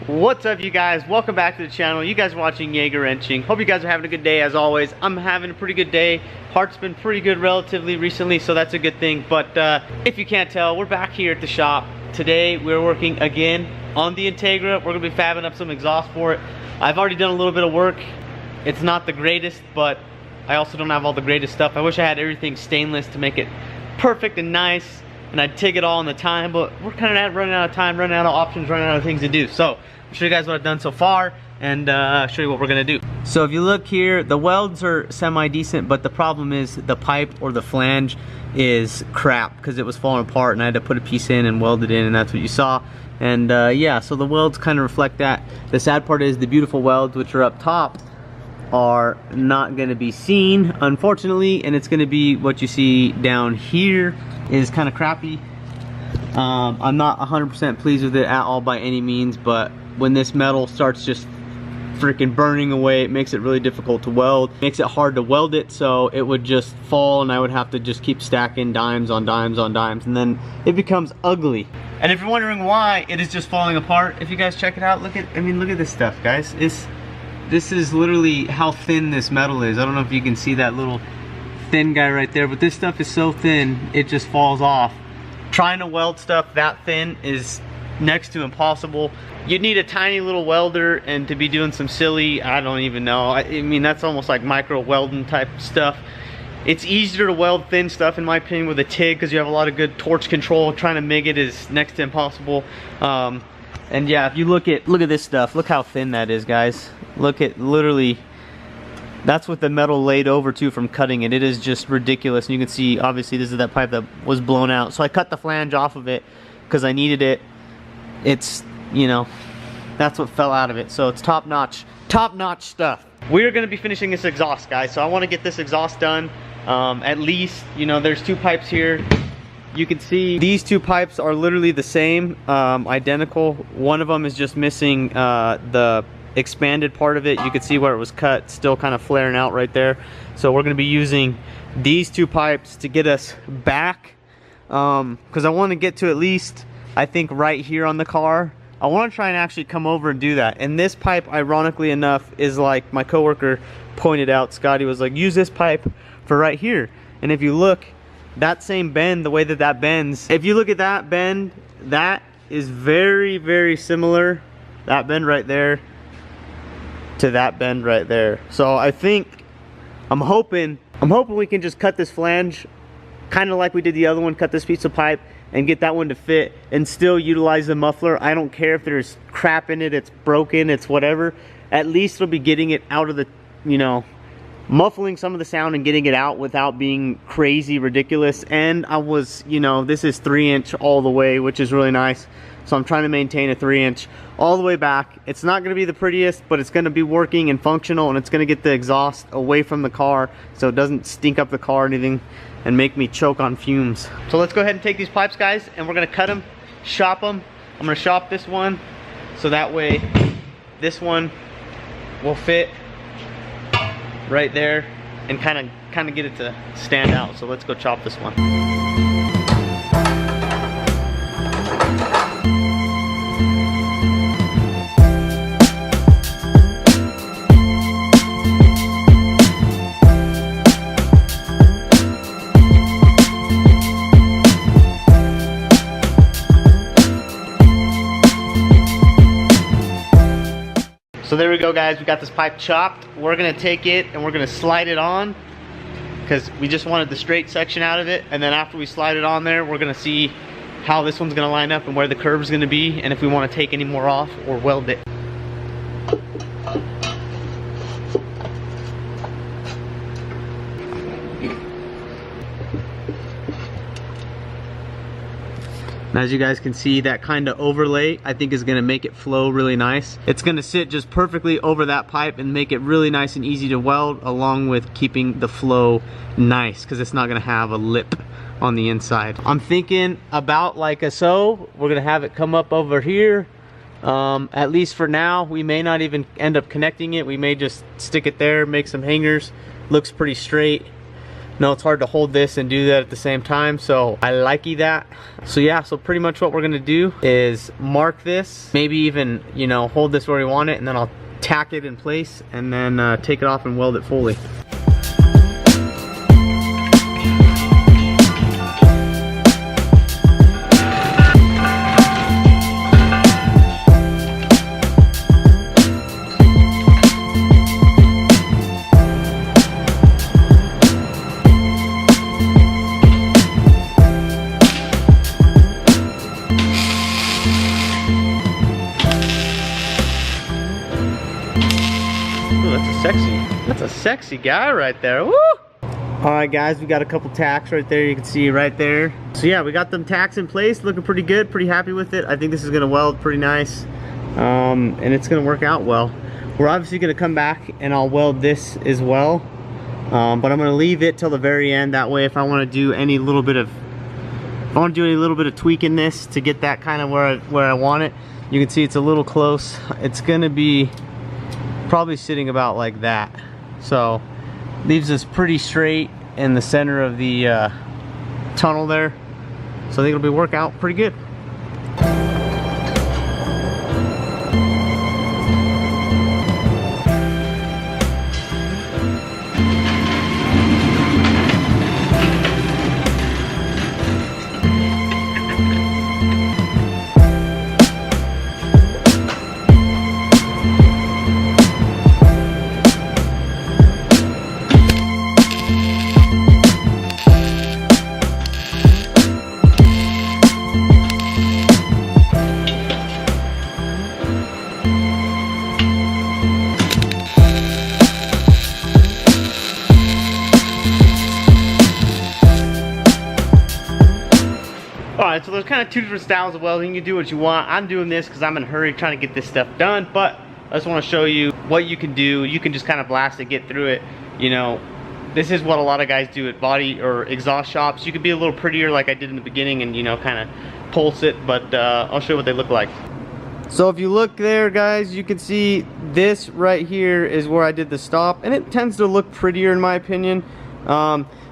What's up, you guys? Welcome back to the channel. You guys are watching Jaeger Wrenching. Hope you guys are having a good day as always. I'm having a pretty good day. Heart's been pretty good relatively recently, so that's a good thing. But if you can't tell, we're back here at the shop. Today we're working again on the Integra. We're gonna be fabbing up some exhaust for it. I've already done a little bit of work. It's not the greatest, but I also don't have all the greatest stuff. I wish I had everything stainless to make it perfect and nice, and I'd take it all in the time, but we're kind of running out of time, running out of options, running out of things to do. So I'll show you guys what I've done so far and show you what we're gonna do. So if you look here, the welds are semi-decent, but the problem is the pipe or the flange is crap because it was falling apart and I had to put a piece in and weld it in, and that's what you saw. And yeah, so the welds kind of reflect that. The sad part is the beautiful welds, which are up top, are not going to be seen, unfortunately, and it's going to be what you see down here is kind of crappy. I'm not 100% pleased with it at all by any means, but when this metal starts just freaking burning away, it makes it really difficult to weld. It makes it hard to weld it, so it would just fall and I would have to just keep stacking dimes on dimes on dimes, and then it becomes ugly. And if you're wondering why it is just falling apart, if you guys check it out, look at this stuff, guys. This is literally how thin this metal is. I don't know if you can see that little thin guy right there, but this stuff is so thin it just falls off. Trying to weld stuff that thin is next to impossible. You'd need a tiny little welder and to be doing some silly, I don't even know. I mean, that's almost like micro welding type stuff. It's easier to weld thin stuff in my opinion with a TIG because you have a lot of good torch control. Trying to MIG it is next to impossible. And yeah, if you look at this stuff, look how thin that is, guys. Look at, literally, that's what the metal laid over to from cutting it. It is just ridiculous. And you can see, obviously, this is that pipe that was blown out. So I cut the flange off of it because I needed it. It's, you know, that's what fell out of it. So it's top-notch stuff. We're going to be finishing this exhaust, guys. So I want to get this exhaust done. At least, you know, there's two pipes here. You can see these two pipes are literally the same, identical. One of them is just missing the expanded part of it. You can see where it was cut, still kind of flaring out right there. So we're going to be using these two pipes to get us back, because I want to get to at least, I think, right here on the car. I want to try and actually come over and do that. And this pipe, ironically enough, is like my coworker pointed out. Scotty was like, use this pipe for right here. And if you look, that same bend, the way that that bends, if you look at that bend, that is very, very similar, that bend right there, to that bend right there. So I think, I'm hoping we can just cut this flange, kind of like we did the other one, cut this piece of pipe, and get that one to fit, and still utilize the muffler. I don't care if there's crap in it, it's broken, it's whatever. At least we'll be getting it out of the, you know, muffling some of the sound and getting it out without being crazy ridiculous. And I was, you know, this is 3-inch all the way, which is really nice. So I'm trying to maintain a 3-inch all the way back. It's not going to be the prettiest, but it's going to be working and functional, and it's going to get the exhaust away from the car so it doesn't stink up the car or anything and make me choke on fumes. So let's go ahead and take these pipes, guys, and we're going to cut them, shop them. I'm going to shop this one so that way this one will fit right there and kind of get it to stand out. So let's go chop this one. So there we go, guys. We got this pipe chopped. We're gonna take it and we're gonna slide it on because we just wanted the straight section out of it. And then after we slide it on there, we're gonna see how this one's gonna line up and where the curve is gonna be, and if we want to take any more off or weld it. And as you guys can see, that kind of overlay I think is going to make it flow really nice. It's going to sit just perfectly over that pipe and make it really nice and easy to weld, along with keeping the flow nice because it's not going to have a lip on the inside. I'm thinking about like a so. We're going to have it come up over here. At least for now. We may not even end up connecting it. We may just stick it there, make some hangers. Looks pretty straight. No, it's hard to hold this and do that at the same time, so I likey that. So yeah, so pretty much what we're gonna do is mark this, maybe even, you know, hold this where we want it, and then I'll tack it in place and then take it off and weld it fully. That's a sexy guy right there. Woo! Alright guys, we got a couple tacks right there, you can see right there. So yeah, we got them tacks in place, looking pretty good, pretty happy with it. I think this is gonna weld pretty nice, and it's gonna work out well. We're obviously gonna come back and I'll weld this as well, but I'm gonna leave it till the very end. That way, if I want to do any little bit of, tweaking this to get that kind of where I want it, you can see it's a little close. It's gonna be probably sitting about like that, so leaves us pretty straight in the center of the tunnel there, so I think it'll work out pretty good. Alright, so there's kind of two different styles of welding. You can do what you want. I'm doing this because I'm in a hurry trying to get this stuff done, but I just want to show you what you can do. You can just kind of blast it, get through it. You know, this is what a lot of guys do at body or exhaust shops. You could be a little prettier like I did in the beginning and, you know, kind of pulse it, but I'll show you what they look like. So if you look there, guys, you can see this right here is where I did the stop, and it tends to look prettier in my opinion.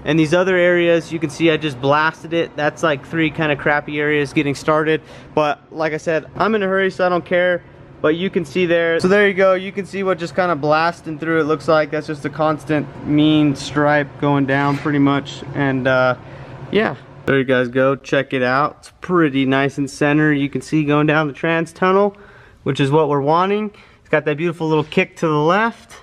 And these other areas, you can see I just blasted it. That's like 3 kind of crappy areas getting started. But like I said, I'm in a hurry, so I don't care. But you can see there. So there you go. You can see what just kind of blasting through it looks like. That's just a constant mean stripe going down pretty much. And yeah, there you guys go. Check it out. It's pretty nice and center. You can see going down the trans tunnel, which is what we're wanting. It's got that beautiful little kick to the left.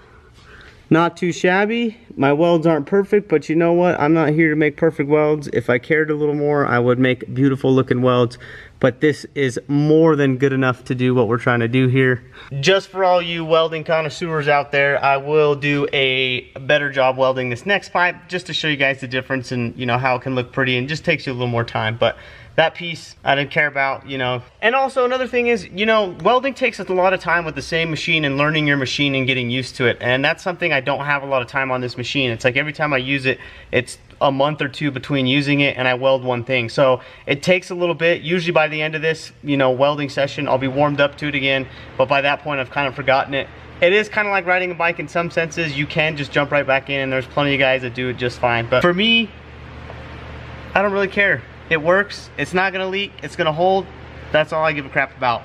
Not too shabby. My welds aren't perfect, but you know what? I'm not here to make perfect welds. If I cared a little more, I would make beautiful looking welds. But this is more than good enough to do what we're trying to do here. Just for all you welding connoisseurs out there, I will do a better job welding this next pipe just to show you guys the difference and, you know, how it can look pretty, and just takes you a little more time. But that piece I didn't care about, you know. And also another thing is, you know, welding takes a lot of time with the same machine and learning your machine and getting used to it. And that's something I don't have a lot of time on this machine. It's like every time I use it, it's a month or two between using it and I weld one thing. So it takes a little bit. Usually by the end of this, you know, welding session, I'll be warmed up to it again. But by that point, I've kind of forgotten it. It is kind of like riding a bike in some senses. You can just jump right back in, and there's plenty of guys that do it just fine. But for me, I don't really care. It works. It's not gonna leak. It's gonna hold. That's all I give a crap about.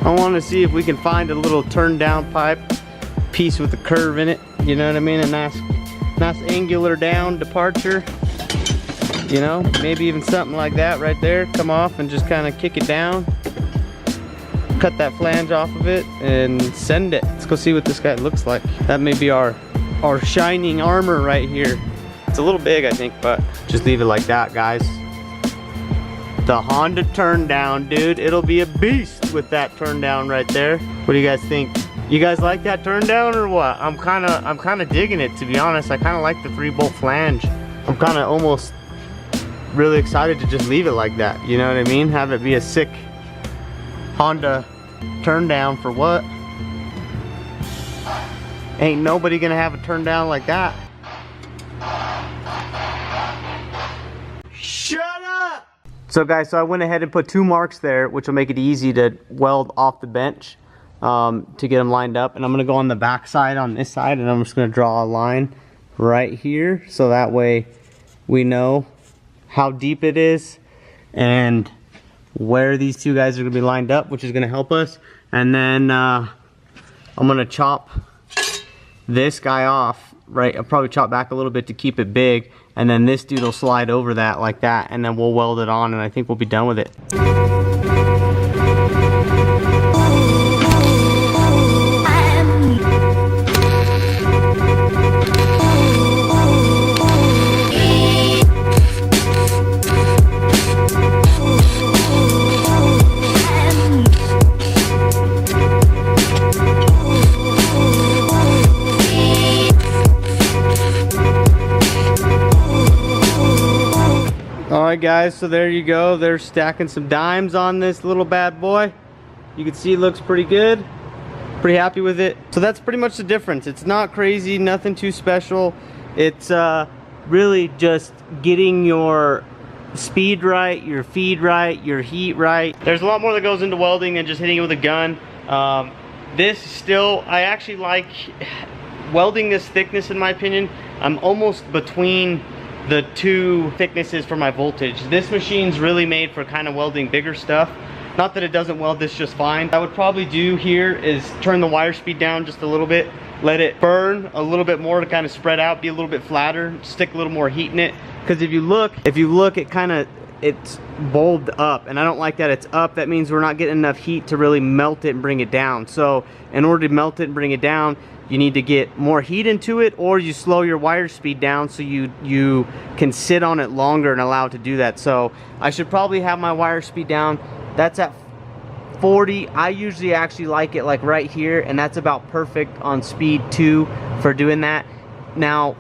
I want to see if we can find a little turn-down pipe piece with a curve in it. You know what I mean? A nice angular down departure. You know, maybe even something like that right there. Come off and just kind of kick it down. Cut that flange off of it and send it. Let's go see what this guy looks like. That may be our shining armor right here. It's a little big, I think, but just leave it like that, guys. The Honda Turndown, dude. It'll be a beast with that Turndown right there. What do you guys think? You guys like that Turndown or what? I'm kind of digging it, to be honest. I kind of like the 3-bolt flange. I'm kind of almost really excited to just leave it like that. You know what I mean? Have it be a sick Honda Turndown for what? Ain't nobody gonna have a Turndown like that. Shut up! So guys, so I went ahead and put 2 marks there, which will make it easy to weld off the bench to get them lined up. And I'm gonna go on the back side on this side, and I'm just gonna draw a line right here, so that way we know how deep it is and where these two guys are going to be lined up, which is going to help us. And then I'm going to chop this guy off, right? I'll probably chop back a little bit to keep it big, and then this dude will slide over that like that, and then we'll weld it on, and I think we'll be done with it. Alright guys, so there you go. They're stacking some dimes on this little bad boy. You can see it looks pretty good. Pretty happy with it. So that's pretty much the difference. It's not crazy, nothing too special. It's really just getting your speed right, your feed right, your heat right. There's a lot more that goes into welding than just hitting it with a gun. This still, I actually like welding this thickness in my opinion. I'm almost between the two thicknesses for my voltage. This machine's really made for kind of welding bigger stuff. Not that it doesn't weld this just fine. What I would probably do here is turn the wire speed down just a little bit, let it burn a little bit more to kind of spread out, be a little bit flatter, stick a little more heat in it. Because if you look, it's bulbed up, and I don't like that it's up. That means we're not getting enough heat to really melt it and bring it down. So in order to melt it and bring it down, you need to get more heat into it, or you slow your wire speed down so you can sit on it longer and allow it to do that. So I should probably have my wire speed down. That's at 40. I usually actually like it like right here, and that's about perfect on speed 2 for doing that. Now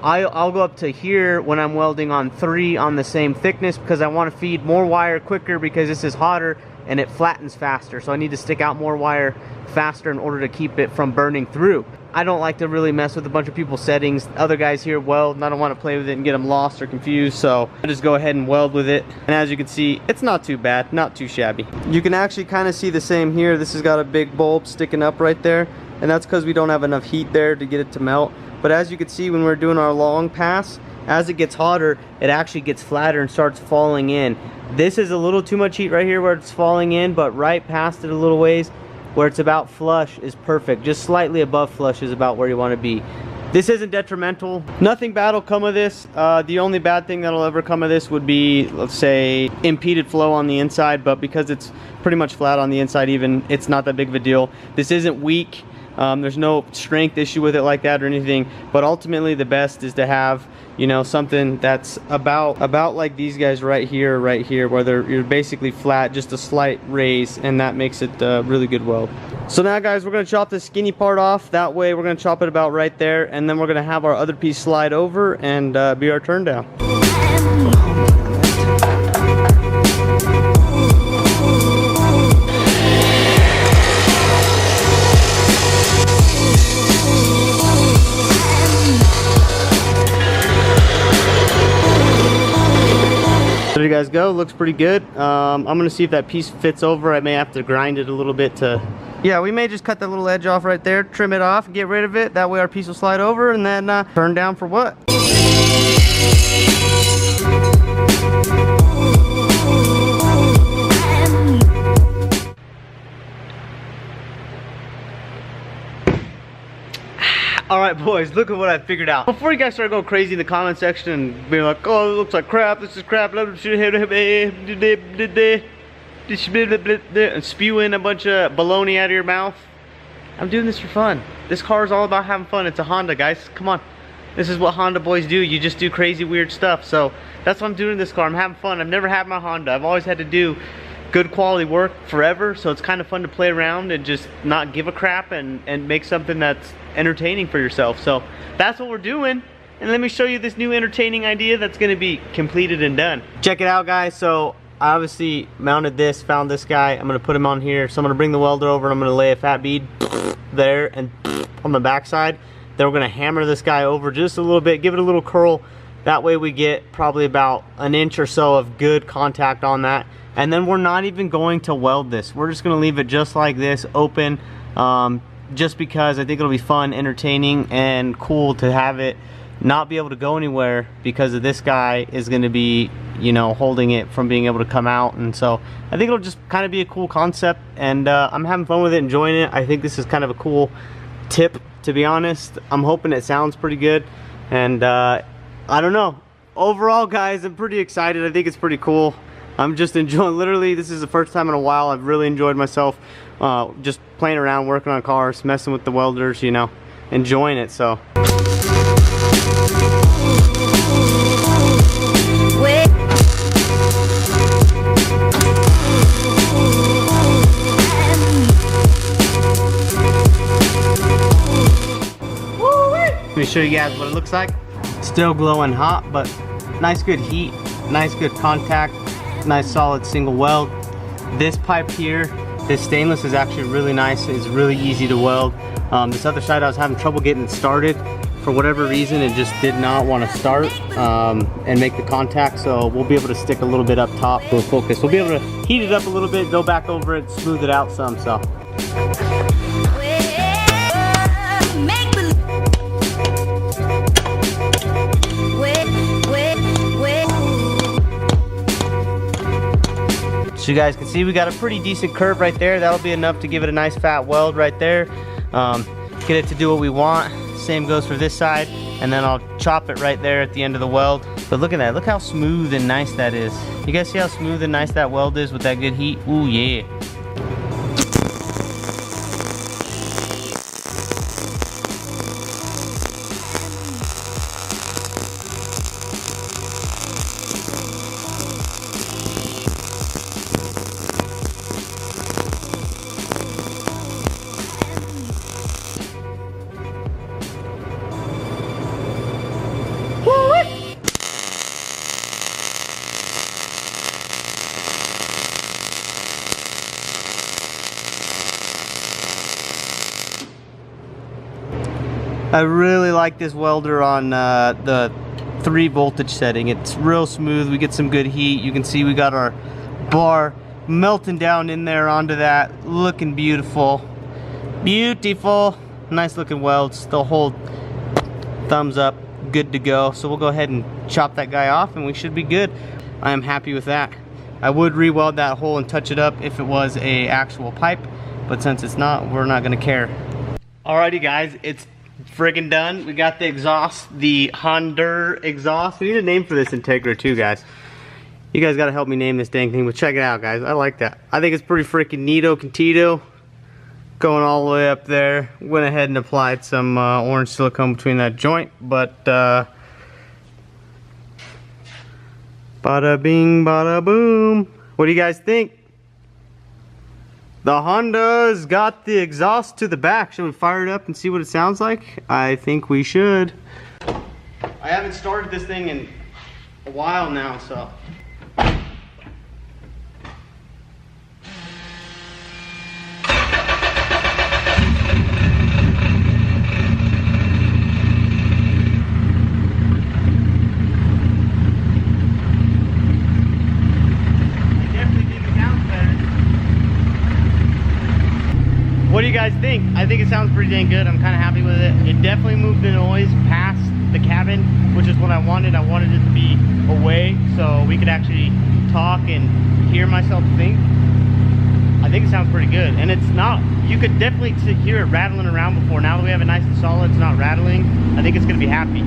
I'll go up to here when I'm welding on 3 on the same thickness, because I want to feed more wire quicker, because this is hotter and it flattens faster. So I need to stick out more wire faster in order to keep it from burning through. I don't like to really mess with a bunch of people's settings. Other guys here weld, and I don't want to play with it and get them lost or confused, so I just go ahead and weld with it. And as you can see, it's not too bad, not too shabby. You can actually kind of see the same here. This has got a big bulb sticking up right there, and that's because we don't have enough heat there to get it to melt. But as you can see, when we're doing our long pass, as it gets hotter, it actually gets flatter and starts falling in. This is a little too much heat right here where it's falling in, but right past it a little ways where it's about flush is perfect. Just slightly above flush is about where you want to be. This isn't detrimental. Nothing bad will come of this. The only bad thing that'll ever come of this would be, let's say, impeded flow on the inside, but because it's pretty much flat on the inside even, it's not that big of a deal. This isn't weak. There's no strength issue with it like that or anything, but ultimately the best is to have, you know, something that's about like these guys right here, where you're basically flat, just a slight raise, and that makes it really good weld. So now guys, we're gonna chop the skinny part off. That way we're gonna chop it about right there, and then we're gonna have our other piece slide over and be our turn down. There you guys go, looks pretty good. I'm gonna see if that piece fits over. I may have to grind it a little bit to, yeah, we may just cut that little edge off right there, trim it off, get rid of it. That way our piece will slide over, and then turn down for what? Alright boys, look at what I figured out. Before you guys start going crazy in the comment section and being like, oh, it looks like crap, this is crap, and spewing a bunch of baloney out of your mouth, I'm doing this for fun. This car is all about having fun. It's a Honda, guys. Come on. This is what Honda boys do. You just do crazy, weird stuff. So that's what I'm doing in this car. I'm having fun. I've never had my Honda. I've always had to do good quality work forever, so it's kind of fun to play around and just not give a crap and make something that's entertaining for yourself. So that's what we're doing, and let me show you this new entertaining idea that's going to be completed and done. Check it out guys. So I obviously mounted this, found this guy. I'm going to put him on here, so I'm going to bring the welder over and I'm going to lay a fat bead there and on the back side. Then we're going to hammer this guy over just a little bit, give it a little curl. That way we get probably about an inch or so of good contact on that. And then we're not even going to weld this. We're just going to leave it just like this, open, just because I think it'll be fun, entertaining, and cool to have it not be able to go anywhere because of this guy is going to be, you know, holding it from being able to come out. And so I think it'll just kind of be a cool concept, and I'm having fun with it, enjoying it. I think this is kind of a cool tip, to be honest. I'm hoping it sounds pretty good, and I don't know. Overall, guys, I'm pretty excited. I think it's pretty cool. I'm just enjoying, literally, this is the first time in a while I've really enjoyed myself just playing around, working on cars, messing with the welders, you know, enjoying it. So let me show you guys what it looks like. Still glowing hot, but nice good heat, nice good contact, nice solid single weld. This pipe here, this stainless, is actually really nice. It's really easy to weld. This other side I was having trouble getting it started. For whatever reason, it just did not want to start and make the contact, so we'll be able to stick a little bit up top for focus. We'll be able to heat it up a little bit, go back over it, smooth it out some, so. So you guys can see we got a pretty decent curve right there. That'll be enough to give it a nice fat weld right there. Get it to do what we want. Same goes for this side, and then I'll chop it right there at the end of the weld. But look at that, look how smooth and nice that is. You guys see how smooth and nice that weld is with that good heat? Ooh yeah. I really like this welder on the 3 voltage setting. It's real smooth. We get some good heat. You can see we got our bar melting down in there onto that. Looking beautiful. Beautiful. Nice looking welds. Still hold. Thumbs up. Good to go. So we'll go ahead and chop that guy off and we should be good. I am happy with that. I would re-weld that hole and touch it up if it was a actual pipe, but since it's not, we're not gonna care. Alrighty guys, it's friggin' done. We got the exhaust, the Honda exhaust. We need a name for this Integra too, guys. You guys gotta help me name this dang thing, but check it out, guys. I like that. I think it's pretty freaking neato contito. Going all the way up there. Went ahead and applied some orange silicone between that joint, but bada bing, bada boom. What do you guys think? The Honda's got the exhaust to the back. Should we fire it up and see what it sounds like? I think we should. I haven't started this thing in a while now, so. What do you guys think? I think it sounds pretty dang good. I'm kind of happy with it. It definitely moved the noise past the cabin, which is what I wanted. I wanted it to be away so we could actually talk and hear myself think. I think it sounds pretty good. And it's not, you could definitely hear it rattling around before. Now that we have it nice and solid, it's not rattling. I think it's going to be happy.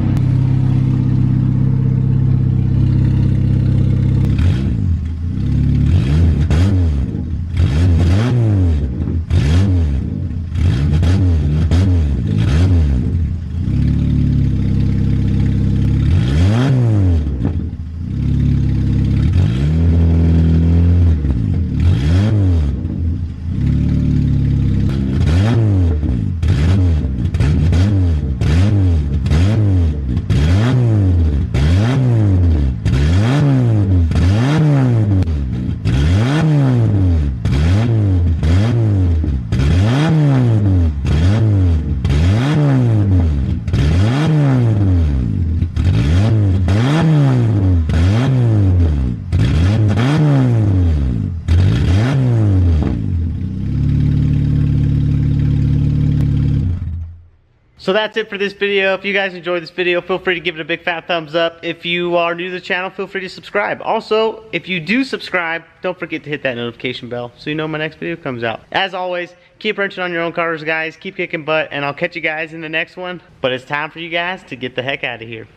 So that's it for this video. If you guys enjoyed this video, feel free to give it a big fat thumbs up. If you are new to the channel, feel free to subscribe. Also, if you do subscribe, don't forget to hit that notification bell so you know my next video comes out. As always, keep wrenching on your own cars, guys. Keep kicking butt, and I'll catch you guys in the next one. But it's time for you guys to get the heck out of here.